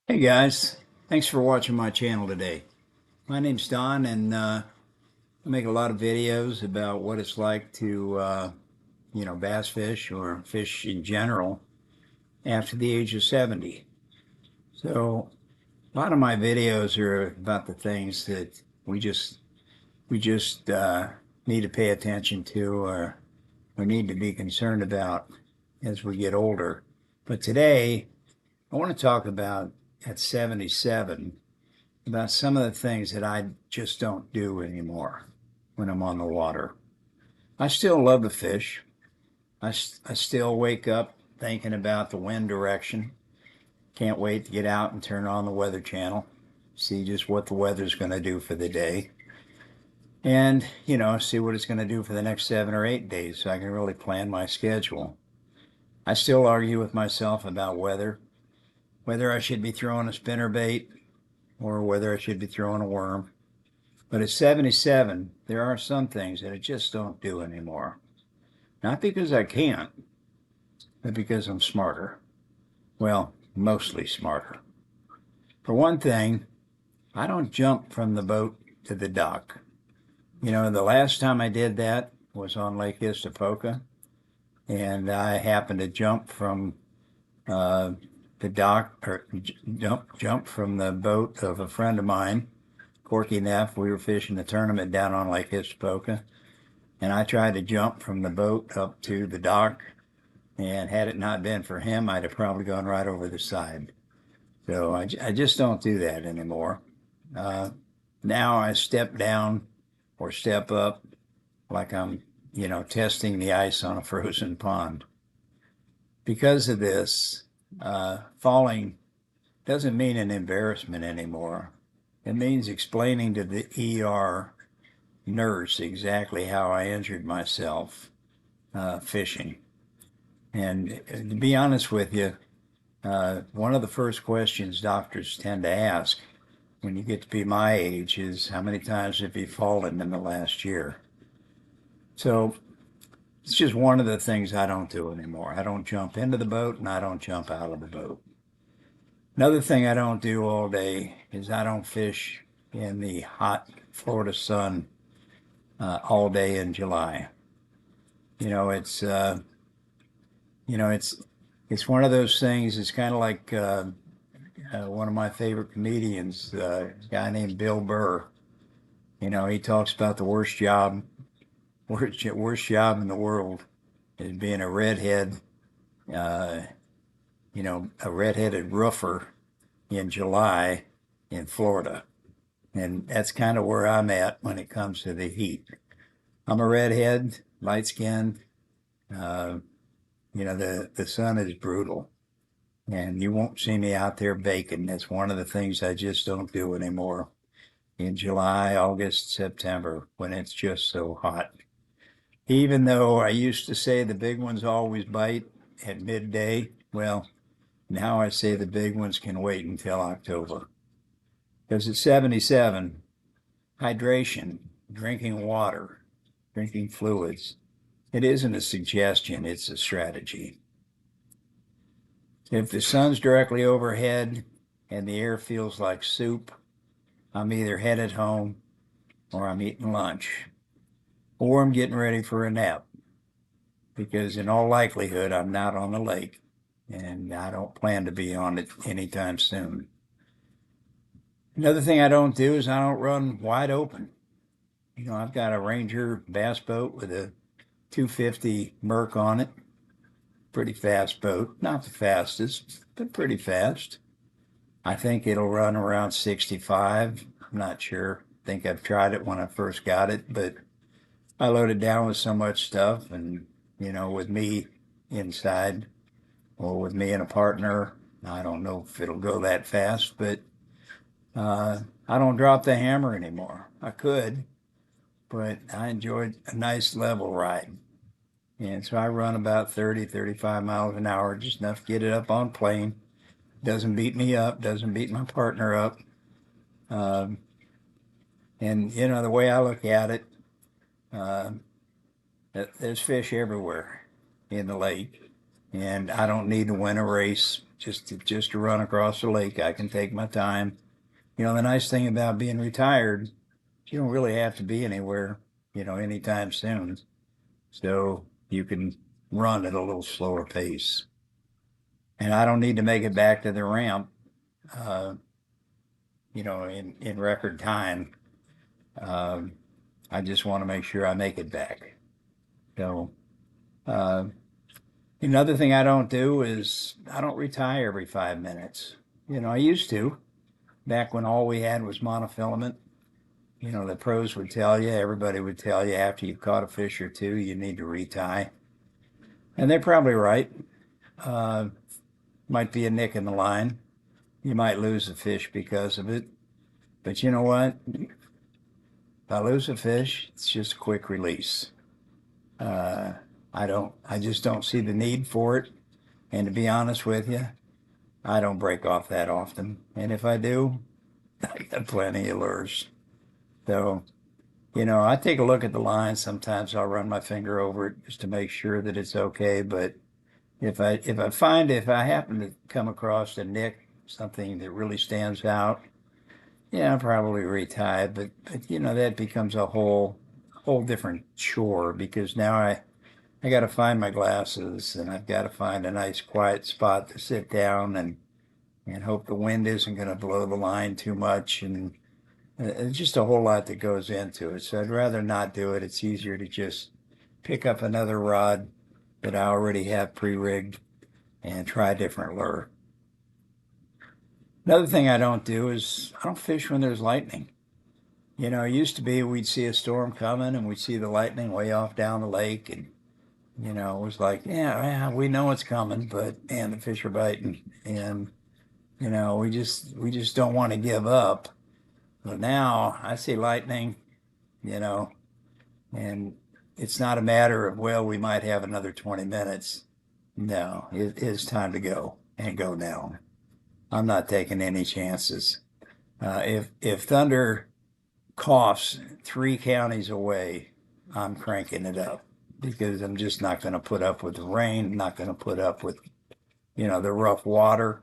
Hey guys, thanks for watching my channel today. My name's Don, and I make a lot of videos about what it's like to, bass fish or fish in general after the age of 70. So a lot of my videos are about the things that we just need to pay attention to or need to be concerned about as we get older. But today I want to talk about at 77 about some of the things that I just don't do anymore when I'm on the water. I still love to fish. I still wake up thinking about the wind direction. Can't wait to get out and turn on the Weather Channel, see just what the weather's going to do for the day, and, see what it's going to do for the next 7 or 8 days so I can really plan my schedule. I still argue with myself about whether I should be throwing a spinner bait or whether I should be throwing a worm. But at 77, there are some things that I just don't do anymore. Not because I can't, but because I'm smarter. Well, mostly smarter. For one thing, I don't jump from the boat to the dock. The last time I did that was on Lake Istapoca, and I happened to jump from uh, the dock, or jump from the boat of a friend of mine, Corky Neff. We were fishing the tournament down on Lake Istapoca, and I tried to jump from the boat up to the dock, and had it not been for him, I'd have probably gone right over the side. So I just don't do that anymore. Uh, Now I step down or step up like I'm, testing the ice on a frozen pond. Because of this, falling doesn't mean an embarrassment anymore. It means explaining to the ER nurse exactly how I injured myself fishing. And to be honest with you, one of the first questions doctors tend to ask when you get to be my age is how many times have you fallen in the last year? So it's just one of the things I don't do anymore. I don't jump into the boat and I don't jump out of the boat. Another thing I don't do all day is I don't fish in the hot Florida sun all day in July. You know, it's uh, you know, it's one of those things. It's kind of like one of my favorite comedians, a guy named Bill Burr. He talks about the worst job in the world is being a redhead, uh, a redheaded roofer in July in Florida. And that's kind of where I'm at when it comes to the heat. I'm a redhead, light skinned. Uh, the sun is brutal, and you won't see me out there baking. That's one of the things I just don't do anymore in July, August, September when it's just so hot. Even though I used to say the big ones always bite at midday, well, now I say the big ones can wait until October. Because at 77, hydration, drinking water, drinking fluids, it isn't a suggestion, it's a strategy. If the sun's directly overhead and the air feels like soup, I'm either headed home or I'm eating lunch or I'm getting ready for a nap because in all likelihood I'm not on the lake and I don't plan to be on it anytime soon. Another thing I don't do is I don't run wide open. I've got a Ranger bass boat with a 250 Merc on it. Pretty fast boat. Not the fastest, but pretty fast. I think it'll run around 65. I'm not sure. I think I've tried it when I first got it, but I loaded down with so much stuff and, with me inside or with me and a partner, I don't know if it'll go that fast, but I don't drop the hammer anymore. I could, but I enjoyed a nice level ride. And so I run about 30, 35 miles an hour, just enough to get it up on plane. Doesn't beat me up, doesn't beat my partner up. Um, and, the way I look at it, uh, there's fish everywhere in the lake. And I don't need to win a race just to run across the lake. I can take my time. You know, the nice thing about being retired, you don't really have to be anywhere, anytime soon. So you can run at a little slower pace. And I don't need to make it back to the ramp, uh, in record time. Um, I just want to make sure I make it back. So, uh, another thing I don't do is I don't retire every 5 minutes. I used to back when all we had was monofilament. The pros would tell you, everybody would tell you after you've caught a fish or two, you need to retie. And they're probably right. Uh, might be a nick in the line. You might lose a fish because of it. But you know what? If I lose a fish, it's just a quick release. Uh, I just don't see the need for it. And to be honest with you, I don't break off that often. And if I do, I got plenty of lures. So, I take a look at the line. Sometimes I'll run my finger over it just to make sure that it's okay. But if I happen to come across a nick, something that really stands out, yeah, I'll probably retie. But that becomes a whole different chore because now I got to find my glasses and I've got to find a nice quiet spot to sit down and hope the wind isn't going to blow the line too much. And it's just a whole lot that goes into it. So I'd rather not do it. It's easier to just pick up another rod that I already have pre-rigged and try a different lure. Another thing I don't do is I don't fish when there's lightning. It used to be we'd see a storm coming and we'd see the lightning way off down the lake and it was like, yeah, we know it's coming, but man, the fish are biting and we just don't want to give up. But now I see lightning, you know, and it's not a matter of, well, we might have another 20 minutes. No, it is time to go and go now. I'm not taking any chances. If thunder coughs 3 counties away, I'm cranking it up because I'm just not going to put up with the rain, not going to put up with, the rough water,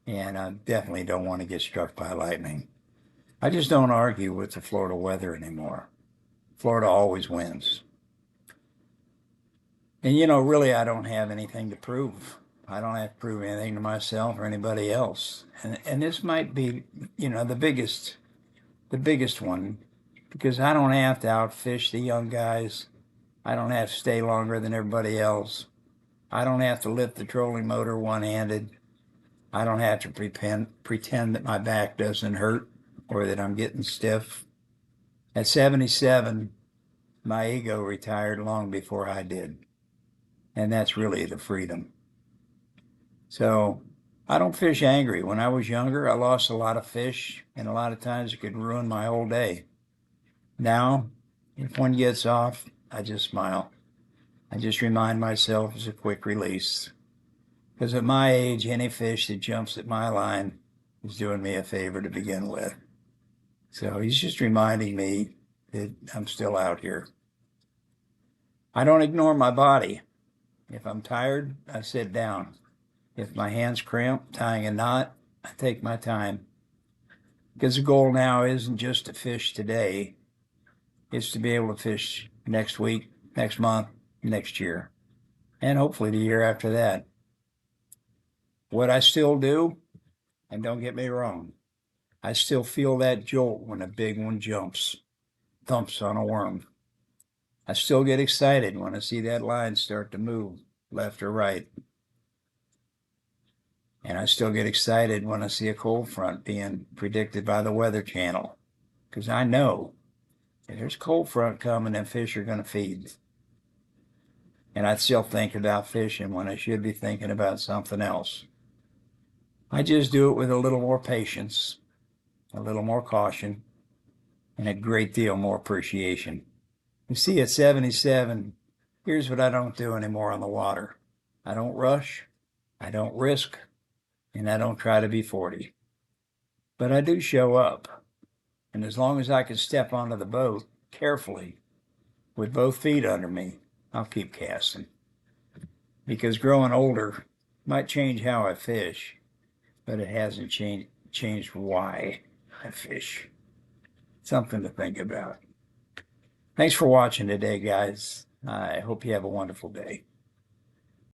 and I definitely don't want to get struck by lightning. I just don't argue with the Florida weather anymore. Florida always wins. And really, I don't have anything to prove. I don't have to prove anything to myself or anybody else. And this might be, the biggest one, because I don't have to outfish the young guys. I don't have to stay longer than everybody else. I don't have to lift the trolling motor one-handed. I don't have to pretend that my back doesn't hurt or that I'm getting stiff. At 77, my ego retired long before I did. And that's really the freedom. So I don't fish angry. When I was younger, I lost a lot of fish, and a lot of times it could ruin my whole day. Now, if one gets off, I just smile. I just remind myself it's a quick release. Because at my age, any fish that jumps at my line is doing me a favor to begin with. So he's just reminding me that I'm still out here. I don't ignore my body. If I'm tired, I sit down. If my hands cramp tying a knot, I take my time. Because the goal now isn't just to fish today, it's to be able to fish next week, next month, next year, and hopefully the year after that. What I still do, and don't get me wrong, I still feel that jolt when a big one thumps on a worm. I still get excited when I see that line start to move left or right. And I still get excited when I see a cold front being predicted by the Weather Channel, because I know if there's cold front coming, then fish are going to feed. And I still think about fishing when I should be thinking about something else. I just do it with a little more patience, a little more caution, and a great deal more appreciation. You see, at 77, here's what I don't do anymore on the water. I don't rush, I don't risk, and I don't try to be 40. But I do show up. And as long as I can step onto the boat carefully with both feet under me, I'll keep casting. Because growing older might change how I fish, but it hasn't changed why I fish. Something to think about. Thanks for watching today, guys. I hope you have a wonderful day.